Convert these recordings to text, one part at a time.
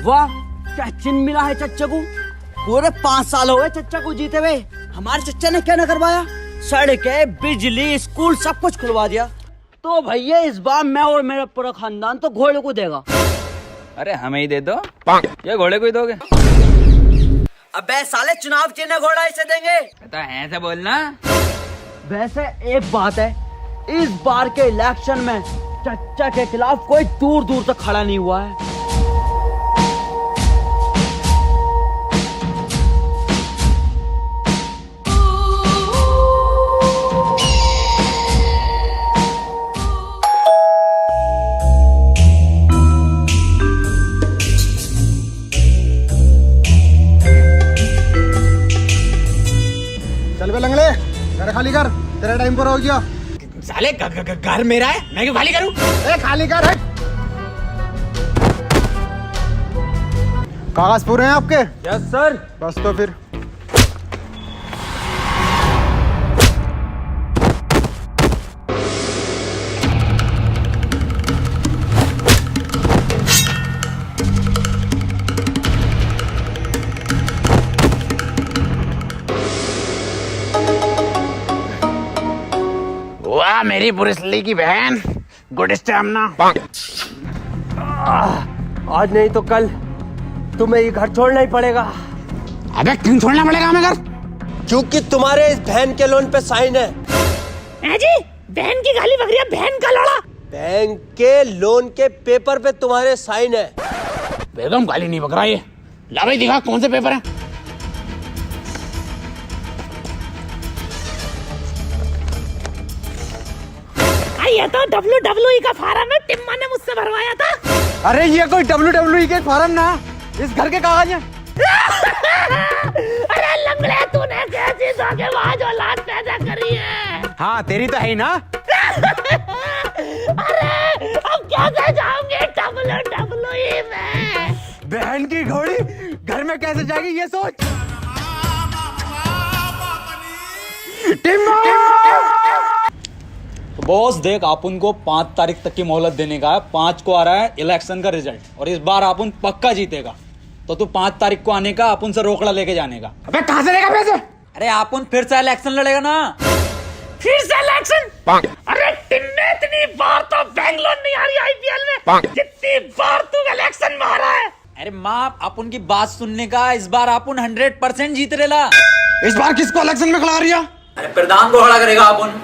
वाह, क्या चिन्ह मिला है चच्चा को। पूरे 5 साल हो गए चच्चा को जीते हुए। हमारे चच्चा ने क्या न करवाया, सड़कें, बिजली, स्कूल सब कुछ खुलवा दिया। तो भैया इस बार मैं और मेरा पूरा खानदान तो घोड़े को देगा। अरे हमें ही दे दो, ये घोड़े को ही दोगे? अबे साले, चुनाव चिन्ह घोड़ा इसे देंगे तो ऐसे बोलना। वैसे एक बात है, इस बार के इलेक्शन में चच्चा के खिलाफ कोई दूर दूर तक खड़ा नहीं हुआ है। चल बे लंगड़े, घर खाली कर, तेरा टाइम पर हो गया। साले घर मेरा है, मैं क्यों खाली करूं? ए खाली कर। कागज पूरे हैं आपके? Yes sir. बस तो फिर वाह मेरी ब्रूस ली की बहन, गुड स्टैमिना। आज नहीं तो कल तुम्हें ये घर छोड़ना ही पड़ेगा। अबे क्यों छोड़ना पड़ेगा हमें घर? क्योंकि तुम्हारे इस बहन के लोन पे साइन है। जी बहन की गाली बकरिया, बहन का लोड़ा। बैंक के लोन के पेपर पे तुम्हारे साइन है। बेगम गाली नहीं बकरा ये। ला भाई दिखा कौन से पेपर है। ये तो WWE का फार्म है, टिम्मा ने मुझसे भरवाया था। अरे ये कोई WWE के फार्म ना, इस घर के कागज हैं। अरे लंगड़े, तूने कैसी धोखेबाज औलाद पैदा करी है। हाँ तेरी तो है ही ना। अरे अब कैसे जाऊंगे WWE में? बहन की घोड़ी घर में कैसे जाएगी ये सोच। बॉस देख, आप उनको 5 तारीख तक की मोहलत देने का है। 5 को आ रहा है इलेक्शन का रिजल्ट, और इस बार आप उन पक्का जीतेगा। तो तू 5 तारीख को आने का, आप उनसे रोकड़ा लेके जाने का। अबे कहां से लेगा पैसे? अरे आप उन फिर से इलेक्शन लड़ेगा ना। फिर से इलेक्शन? अरे टिन्ने, इतनी बार तो बैंगलोर नहीं आ रही IPL में, जितनी बार तू इलेक्शन में आ रहा है। अरे माँ, आप उनकी बात सुनने का, इस बार आप उन 100% जीत रेला। इस बार किसको इलेक्शन में खड़ा रिया? अरे प्रधान को खड़ा करेगा आप उन।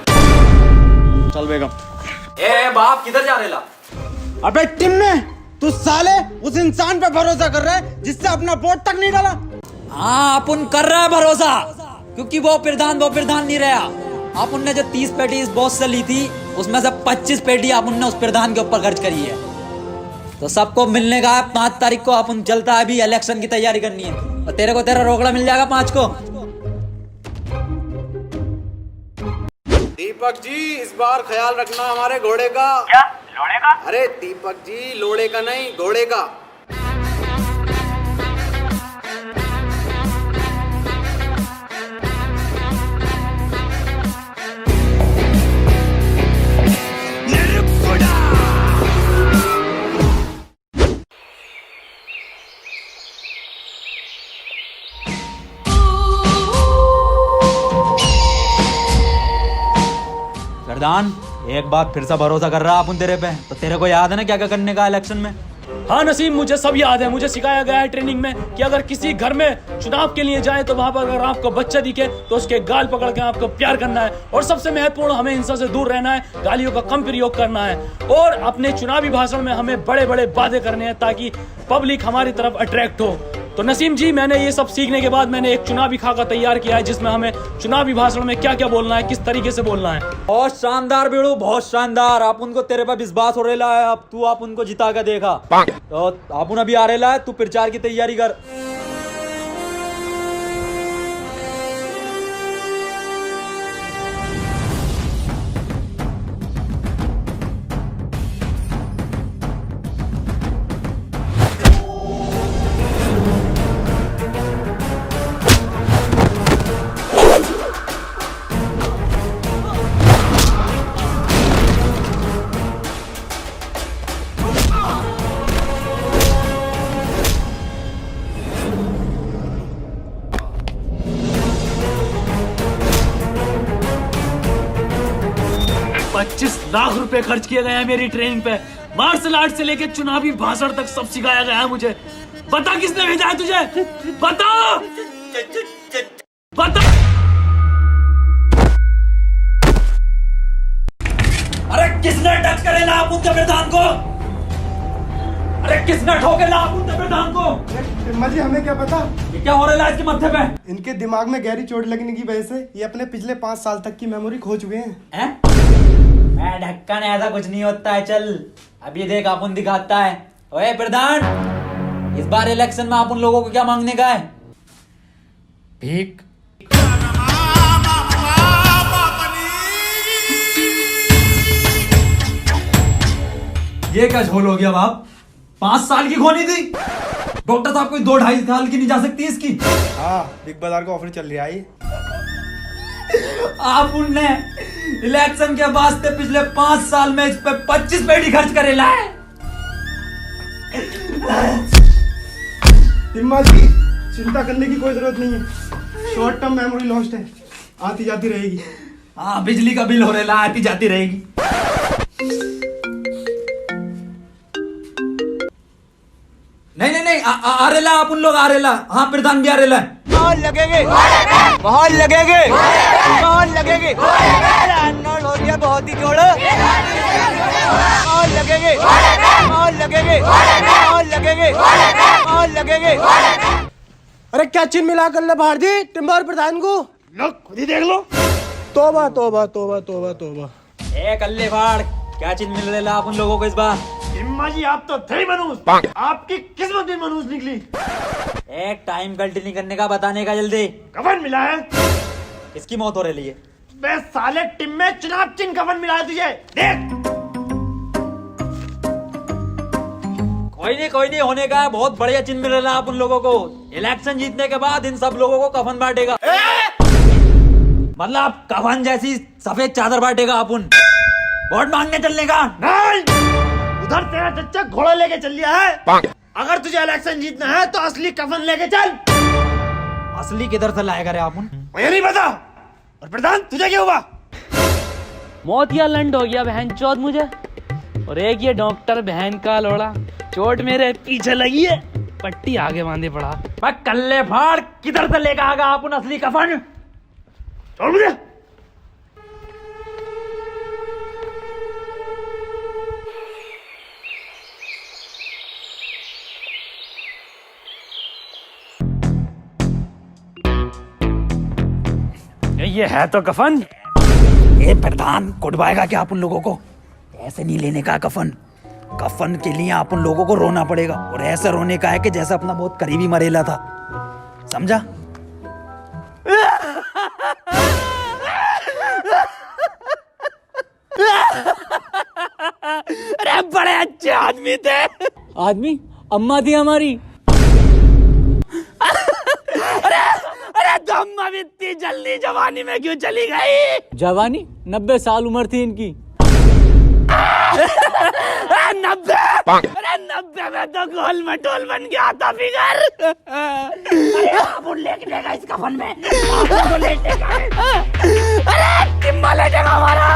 चल बेगम। ए बाप, किधर जा रेला? अबे टिम्मे, तू साले उस इंसान पे भरोसा कर रहा है जिससे अपना वोट तक नहीं डाला। हाँ, आप उन कर रहा है भरोसा, क्योंकि वो प्रधान नहीं रहा। आप उनने जो 30 पेटी इस बॉस से ली थी, उसमें से 25 पेटी आप उनने उस प्रधान के ऊपर खर्च करी है। तो सबको मिलने का 5 तारीख को आप उन चलता है, अभी इलेक्शन की तैयारी करनी है। और तेरे को तेरा रोकड़ा मिल जाएगा 5 को। दीपक जी, इस बार ख्याल रखना हमारे घोड़े का। क्या लोड़े का? अरे दीपक जी, लोड़े का नहीं, घोड़े का। प्रधान, एक बार फिर से भरोसा कर रहा है अपन तेरे पे। तो तेरे को याद है ना क्या क्या करने का इलेक्शन में? हाँ नसीम, मुझे सब याद है। मुझे सिखाया गया है ट्रेनिंग में कि अगर किसी घर में चुनाव के लिए जाए तो वहां पर अगर आपको बच्चा दिखे तो उसके गाल पकड़ के आपको प्यार करना है। और सबसे महत्वपूर्ण, हमें हिंसा से दूर रहना है, गालियों का कम प्रयोग करना है, और अपने चुनावी भाषण में हमें बड़े बड़े वादे करने हैं ताकि पब्लिक हमारी तरफ अट्रैक्ट हो। तो नसीम जी, मैंने ये सब सीखने के बाद मैंने एक चुनावी खाका तैयार किया है, जिसमें हमें चुनावी भाषण में क्या क्या बोलना है, किस तरीके से बोलना है। बहुत शानदार बेड़ू, बहुत शानदार। आप उनको, तेरे पे विश्वास हो रहा है। अब तू आप उनको जिता के देखा। तो आप उन अभी आ रहा है, तू प्रचार की तैयारी कर। लाख रुपए खर्च किए गए हैं मेरी ट्रेनिंग पे। मार्शल आर्ट से लेके चुनावी भाषण तक सब सिखाया गया है मुझे। बता किसने भेजा है तुझे? बता बता। अरे किसने टच करे ना आप उनके प्रधान को? अरे किसने ठोके ना आप उनके प्रधान को? टिम्मा जी हमें क्या पता, ये क्या हो रहा है इसके माथे पे? इनके दिमाग में गहरी चोट लगने की वजह से ये अपने पिछले 5 साल तक की मेमोरी खो चुके हैं। मैं ढक्कन, ऐसा कुछ नहीं होता है। चल अभी देख अपन दिखाता है। ओए प्रधान, इस बार इलेक्शन में आप उन लोगों को क्या मांगने का है? भीख। ये क्या झोल हो गया बाप? 5 साल की खोनी थी। डॉक्टर साहब कोई 2-2.5 साल की नहीं जा सकती इसकी। हाँ, बिग बाजार का ऑफर चल रहा है। आप उनने इलेक्शन के वास्ते पिछले 5 साल में इस पे 25 पेटी खर्च करेला है। टिम्मा जी चिंता करने की कोई जरूरत नहीं है, शॉर्ट टर्म मेमोरी लॉस्ट है, आती जाती रहेगी। हाँ, बिजली का बिल हो रहा है, आती जाती रहेगी। नहीं, आ रेला आप उन लोग आ रेला। हाँ, प्रधान भी आ रेला है। बहुत लगेंगे, बहुत लगेंगे, बहुत लगेंगे। अर्नोल्ड हो गया बहुत ही जोड़। बहुत लगेंगे, बहुत लगेंगे, बहुत लगेंगे, बहुत लगेंगे। अरे क्या चिन्ह मिला कर ले बाहर जी टिम्मा और प्रधान को? लो खुद ही देख लो। तोबा तोबा तोबा तोबा तोबा। ए कल्ले फाड़, क्या चीज मिल रहा है आप उन लोगों को इस बार? टिम्मा जी आप तो थे ही मनूस, आपकी किस्मत भी मनूस निकली। एक टाइम गलती नहीं करने का, बताने का जल्दी। कफन मिला है। इसकी मौत हो रही है। बे साले टिम में चुनाव चिन्ह कफन मिला है तुझे, देख। कोई नहीं होने का है। बहुत बढ़िया चिन्ह मिल रहा है आप उन लोगों को। इलेक्शन जीतने के बाद इन सब लोगों को कफन बांटेगा। मतलब कफन जैसी सफेद चादर बांटेगा अपन। वोट मांगने चलने का नहीं, उधर तेरा चच्चा घोड़ा लेके चल लिया है। अगर तुझे इलेक्शन जीतना है तो असली कफन लेके चल। असली किधर से लाएगा रे अपन? मुझे नहीं पता। और प्रधान तुझे क्या हुआ? मौत या लंड हो गया बहन चौथ मुझे। और एक ये डॉक्टर बहन का लोड़ा, चोट मेरे पीछे लगी है, पट्टी आगे बांधे पड़ा। बस कल्ले फाड़, किधर से लेकर आगा अपन असली कफन? छोड़ मुझे। ये है तो कफन। ये प्रधान कुटवाएगा क्या आप उन लोगों को? ऐसे नहीं लेने का कफन। कफन के लिए आप उन लोगों को रोना पड़ेगा, और ऐसे रोने का है कि जैसे अपना बहुत करीबी मरेला था। समझा? अरे बड़े अच्छे आदमी थे। आदमी? अम्मा थी हमारी। अरे तो अम्मा भी इतनी जल्दी जवानी में क्यों चली गई? जवानी 90 साल उम्र थी इनकी। 90? अरे 90 में तो गोल मटोल बन गया था फिगर। अरे आप लेके देगा इस कफन में, तो लेटेगा। अरे टिम्मा लेटेगा हमारा।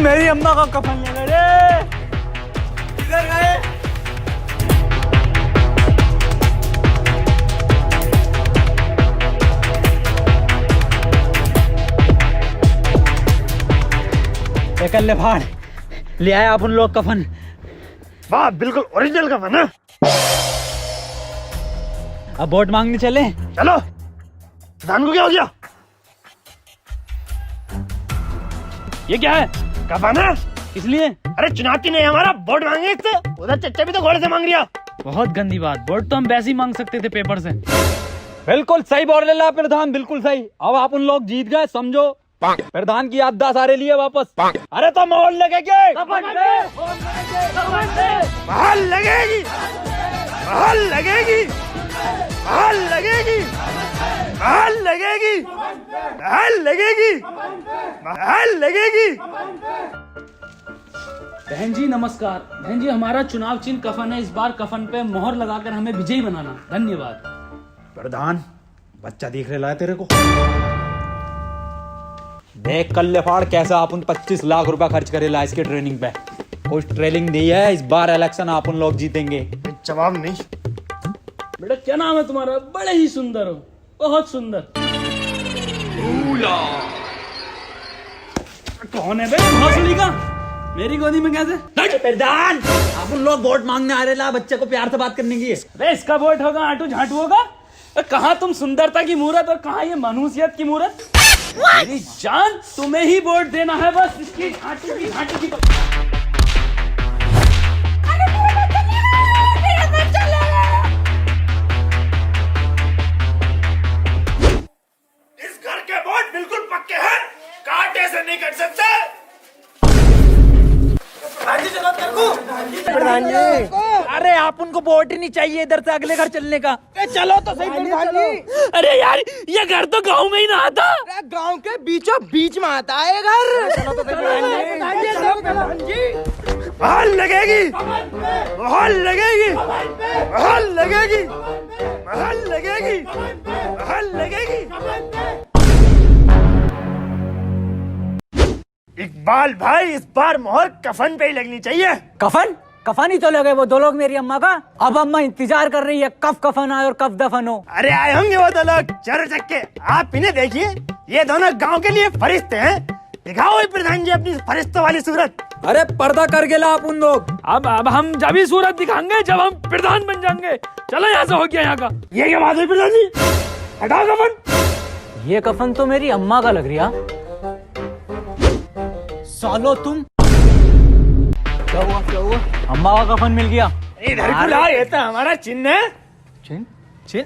मेरी अम्मा का कफन ले रे। किधर गए? कल्ले फाड़, ले आए आप उन लोग कफन। वाह, बिल्कुल ओरिजिनल कफन है। अब वोट मांगने चले। चलो। प्रधान को क्या हो गया? ये क्या है? कफन है। इसलिए? अरे चुनाव चिन्ह है हमारा, वोट मांगे इससे। उधर चच्चा भी तो घोड़े से मांग रिया। बहुत गंदी बात। वोट तो हम वैसे ही मांग सकते थे पेपर से। बिल्कुल सही बोल रहे ला प्रधान, बिल्कुल सही। अब आप उन लोग जीत गए, समझो। प्रधान की याददाश्त सारे लिए वापस। अरे तो मोहर लगेगी, महल लगेगी, महल लगेगी, महल लगेगी, महल लगेगी, महल लगेगी, महल लगेगी। बहन जी नमस्कार। बहन जी हमारा चुनाव चिन्ह कफन है, इस बार कफन पे मोहर लगाकर हमें विजयी बनाना। धन्यवाद। प्रधान बच्चा दिख रहा है तेरे को? देख कल्ले फाड़ कैसा अपन 25 लाख रुपया खर्च करेला इसके ट्रेनिंग पे। कुछ ट्रेनिंग दी है, इस बार इलेक्शन अपन लोग जीतेंगे। जवाब नहीं। बेटा क्या नाम है तुम्हारा? बड़े ही सुंदर हो, बहुत सुंदर। कौन है बे? भोसड़ी का मेरी गोदी में कैसे? प्रधान अपन लोग वोट मांगने आ रहे ला, बच्चे को प्यार से बात करने की। अरे इसका वोट होगा, आटू झाटू होगा। कहाँ तुम सुंदरता की मूरत और कहाँ ये मनुष्यत की मूरत। मेरी जान तुम्हें ही वोट देना है, बस इसकी झाटू की झाटू की। इस घर के वोट बिल्कुल पक्के हैं, कांटे से नहीं कट सकते। प्रधान जी अरे आप उनको वोट ही नहीं चाहिए इधर से अगले घर चलने का। चलो तो सही प्रधान जी। अरे यार ये घर तो गांव में ही ना आता। गांव के बीचों बीच में आता है घर। चलो तो प्रधान जी। बहाल लगेगी, बहाल लगेगी, बहाल लगेगी, बहाल लगेगी, बहाल लगेगी। इकबाल भाई इस बार मोहर कफन पे ही लगनी चाहिए। कफन कफन ही तो लगे वो दो लोग मेरी अम्मा का। अब अम्मा इंतजार कर रही है कब कफन आए और कब दफन हो। अरे आए होंगे वो दो लोग चर चक्के। आप इन्हें देखिए, ये दोनों गांव के लिए फरिश्ते हैं। दिखाओ प्रधान जी अपनी फरिश्तों वाली सूरत। अरे पर्दा कर गेला अपन लोग। अब हम जब ही सूरत दिखाएंगे जब हम प्रधान बन जाएंगे। चलो यहाँ से हो गया यहाँ का। ये क्या बात है प्रधान जी? हटाओ कफन। ये कफन तो मेरी अम्मा का लग रहा। सालो तुम क्या हुआ क्या हुआ? अम्मा का कफन मिल गया। इधर बुला, ये तो हमारा चिन्ह है। चिन चिन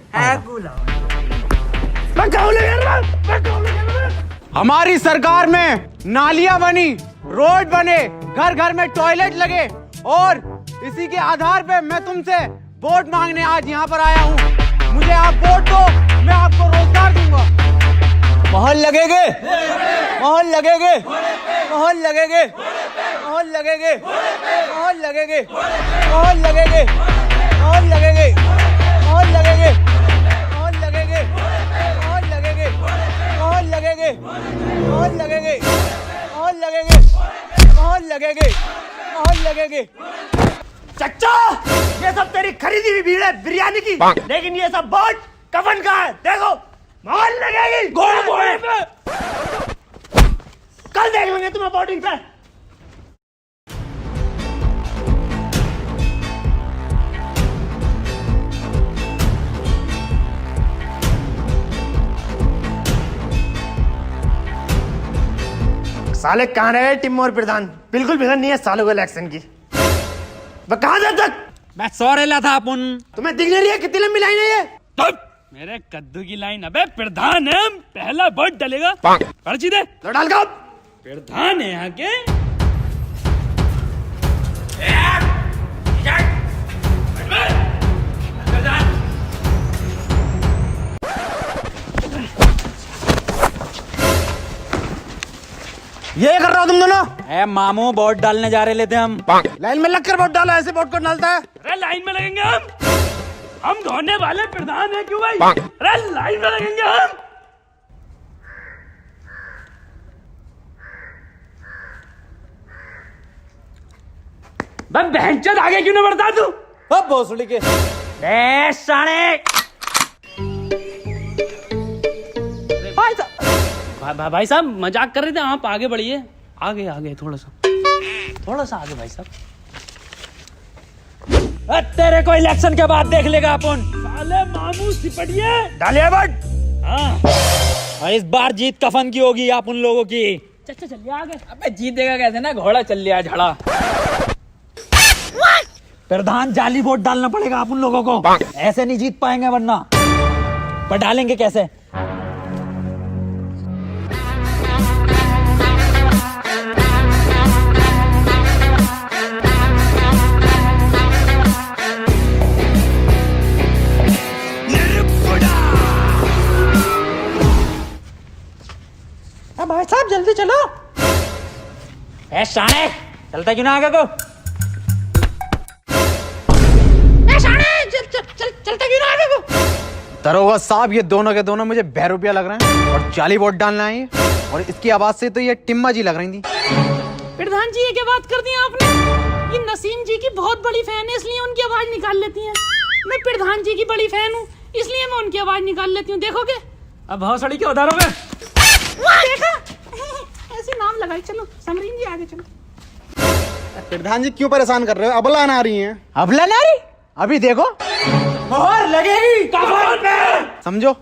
मैं गाँव ले जा रहा हूँ, मैं गाँव ले जा रहा हूँ। हमारी सरकार में नालियां बनी, रोड बने, घर घर में टॉयलेट लगे और इसी के आधार पे मैं तुमसे वोट मांगने आज यहाँ पर आया हूँ। मुझे आप वोट दो, मैं आपको रोजगार दूंगा। मोहर लगेगे, मोहर लगेगे, मोहर लगेगे, मोहर लगेगे, मोहर लगेगे, मोहर लगेगे, मोहर लगेगे, मोहर लगेगे, मोहर लगेगे, मोहर लगेगे, मोहर लगेगे, मोहर लगेगे, मोहर लगेगे, मोहर लगेगे, मोहर लगेगे। चच्चा ये सब तेरी खरीदी हुई भीड़ है बिरयानी की, लेकिन ये सब वोट कफन का है। देखो मोहर लगेगी गोल मोहर पे। कल देख लेंगे तुम्हें वोटिंग पे। साले कहाँ रहे टिम और प्रधान? बिल्कुल फिक्र नहीं है सालों को इलेक्शन की। वह कहाँ था तक? मैं सो रेला था अपन। तुम्हें दिख नहीं रही है कितनी लंबी लाइन है ये? मेरे कद्दू की लाइन। अबे प्रधान है, पहला वोट डलेगा। पर्ची दे। लो डाल का। प्रधान है यहाँ के। ये कर रहा हो तुम दोनों? ए मामू वोट डालने जा रहे थे हम। लाइन में लगकर वोट डालो, ऐसे वोट को डालता है। अरे लाइन में लगेंगे हम धोने वाले प्रधान है क्यों भाई? अरे लाइन में लगेंगे हम। बस बहनचोद आगे क्यों नहीं बढ़ता तू? अब भोसड़ी के साले भाई साहब मजाक कर रहे थे, आप आगे बढ़िए। आगे आगे थोड़ा सा आगे भाई साहब। तेरे को इलेक्शन के बाद देख लेगा अपन। साले मामू सिपटिए। डालिए वोट। हाँ और इस बार जीत कफन की होगी आप उन लोगों की। चल चलिए आगे। अबे जीतेगा कैसे ना, घोड़ा चल लिया झड़ा। प्रधान जाली वोट डालना पड़ेगा आप उन लोगों को, ऐसे नहीं जीत पाएंगे वरना। पर डालेंगे कैसे? भाई साहब जल्दी चलो। ए शाने चलता क्यों ना आगे को? चलता क्यों ना आगे को? दरोगा साहब, ये दोनों के दोनों मुझे बहरूपिया लग रहे हैं और जाली वोट डालना है और इसकी आवाज से तो ये टिम्मा जी लग रही थी। प्रधान जी ये क्या बात कर दी आपने? ये नसीम जी की बहुत बड़ी फैन है इसलिए उनकी आवाज निकाल लेती हैं। मैं प्रधान जी की बड़ी फैन हूँ इसलिए मैं उनकी आवाज निकाल लेती हूँ। देखोगे अब भौसड़ी के उधार हो गए। देखा ऐसे नाम लगाई। चलो समरीन जी आगे चलो। प्रधान जी क्यों परेशान कर रहे हो? अबला ना रही हैं। अबला ना रही? अभी देखो मोहर लगेगी कफन पे। समझो।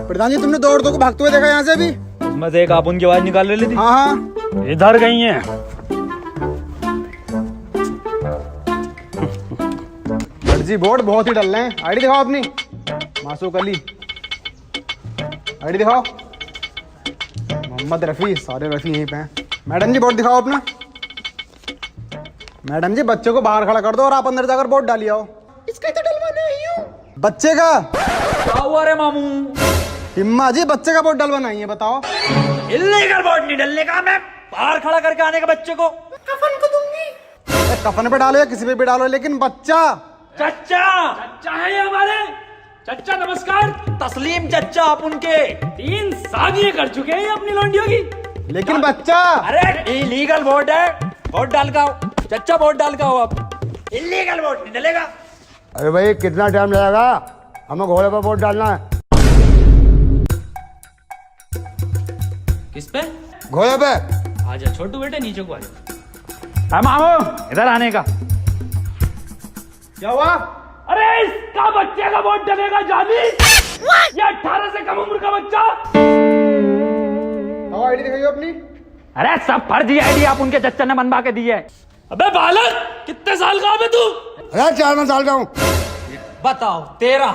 प्रधान जी तुमने दो औरतों को भागते हुए देखा यहाँ से? अभी उसमें से एक आप उनकी आवाज निकाल रही थी। हाँ हाँ, इधर गई हैं। जी वोट बहुत ही डल रहे हैं। आईडी दिखाओ अपनी। मासूक अली आईडी दिखाओ। मोहम्मद रफी, सारे रफी यहीं पे हैं। मैडम जी वोट दिखाओ अपना। मैडम जी बच्चे को बाहर खड़ा कर दो और आप अंदर जाकर वोट डालिए आओ। इसका तो डलवाना ही हूँ। बच्चे का क्या हुआ रे मामू? हिम्मा जी बच्चे का वोट डलवाना ही है, बताओ। इल्लीगल वोट नहीं डलने का, मैं बाहर खड़ा करके आने का बच्चे को। कफन को दूंगी। कफन पे डालो या किसी पे भी डालो, लेकिन बच्चा। चच्चा चच्चा है ये हमारे। चच्चा नमस्कार। तस्लीम चच्चा आप उनके 3 शादियां कर चुके हैं ये अपनी लौंडियों की। लेकिन बच्चा। अरे इलीगल वोट है, वोट डाल का आओ। चच्चा वोट डाल का आओ आप। इलीगल वोट नहीं डलेगा। अरे भाई कितना टाइम लगेगा? हमें घोड़े पर वोट डालना है। किस पे? घोड़े पे। आजा छोटू बेटे नीचे को आजा। मामू इधर आने का। क्या हुआ? अरे इसका बच्चे का वोट डलेगा जानी। ये 18 से कम उम्र का बच्चा। आईडी दिखाइए अपनी। अरे सब फर्जी आईडी आप उनके चच्चा ने बनवा के दी है। अबे बालक कितने साल का है तू? अरे 4 साल का हूँ। बताओ 13।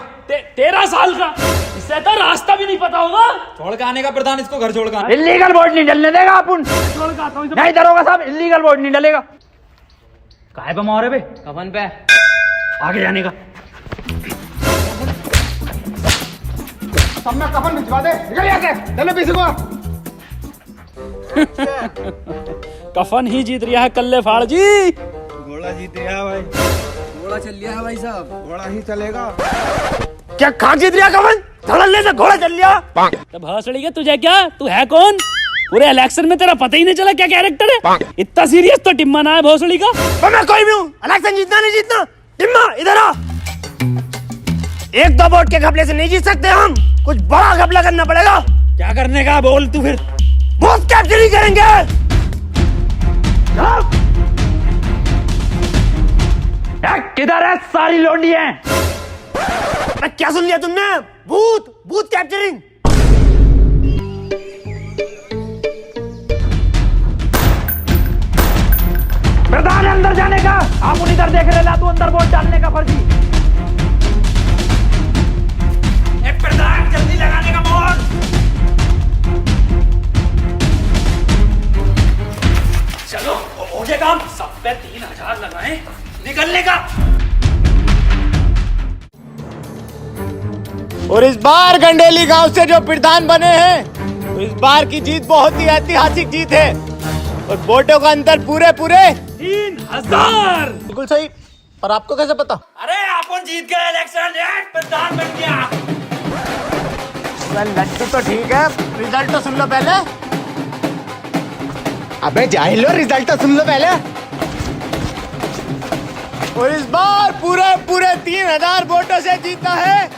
13 साल का? इससे तो रास्ता भी नहीं पता होगा। छोड़ के आने का प्रधान, इसको घर छोड़ के। इलीगल वोट नहीं डलने देगा अपन। छोड़ के आता हूँ। नहीं दरोगा साहब, इलीगल वोट नहीं डलेगा। काहे पे मोहरे पे? कफन पे आगे जाने का। सब में कफन भिजवा दे। निकल यहाँ से। चलो पीछे को। कफन ही जीत रहा है कल्ले फाड़ जी। घोड़ा जीत गया भाई। घोड़ा चल लिया है भाई साहब। घोड़ा ही चलेगा। क्या खाक जीत रहा कवन? धड़ल्ले से घोड़ा चल लिया। तो भौसड़ी के तुझे क्या? तू है कौन? पूरे इलेक्शन में तेरा पता ही नहीं चला क्या कैरेक्टर है। इतना सीरियस तो टिम्मा ना है भौसड़ी का। तो मैं कोई भी हूँ। इलेक्शन जीतना नहीं जीतना। टिम्मा इधर आ। 1-2 वोट के घपले से नहीं जीत सकते हम। कुछ बड़ा घपला करना पड़ेगा। क्या करने का बोल तू फिर? बूथ कैप्चरिंग करेंगे। किधर है सारी लोंडी है? क्या सुन लिया तुमने? Booth capturing. प्रधान अंदर जाने का। आप उन इधर देख रहे ला, तू अंदर वोट डालने का फर्जी। प्रधान जल्दी लगाने का मोहर। चलो हो जाए काम। सब पे 3000 लगाए। निकलने का। और इस बार गंडेली गांव से जो प्रधान बने हैं, तो इस बार की जीत बहुत ही ऐतिहासिक जीत है और वोटों का अंतर पूरे 3000। बिल्कुल सही। और आपको कैसे पता? अरे अपन जीत गए इलेक्शन, प्रधान बन गया। लड्डू तो ठीक है, रिजल्ट तो सुन लो पहले। अबे जाहिलो, रिजल्ट तो सुन लो पहले। और इस बार पूरे 3000 वोटों से जीता है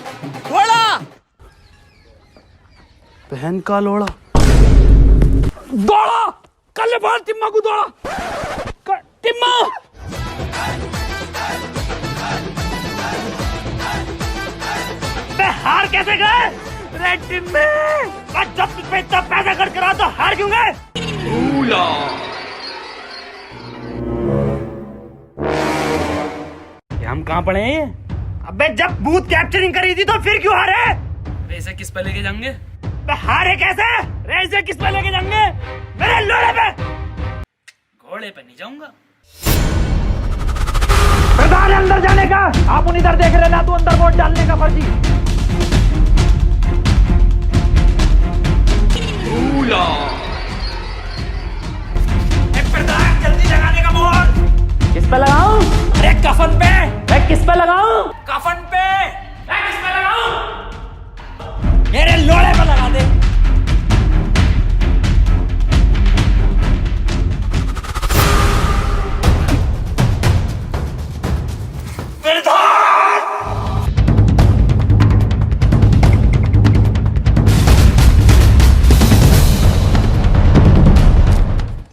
घोड़ा। बहन का लोड़ा। दौड़ा कल बार टिम्मा को दौड़ा। टिम्मा हार कैसे गए? रेड टीम में जब पे इतना पैसा खर्च करा तो हार क्यों गए? हम कहाँ पड़े हैं? अबे जब बूथ कैप्चरिंग करी थी तो फिर क्यों हारे? वैसे किस पे लेके जाएंगे? हारे कैसे? वैसे किस पे लेके जाएंगे? मेरे लोड़े पे। घोड़े पे नहीं जाऊंगा। प्रधान अंदर जाने का। आप उन इधर देख रहे ला, तू अंदर वोट डालने का फर्जी। प्रधान जल्दी लगाने का मोहर। किस पे लगाऊं? अरे कफन पे। मैं किस पे लगाऊं? कफन पे। मैं किस पे लगाऊं? मेरे लोड़े पे लगा दे।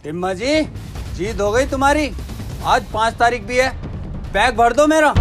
टिम्मा जी, जीत हो गई तुम्हारी। आज 5 तारीख भी है, बैग भर दो मेरा।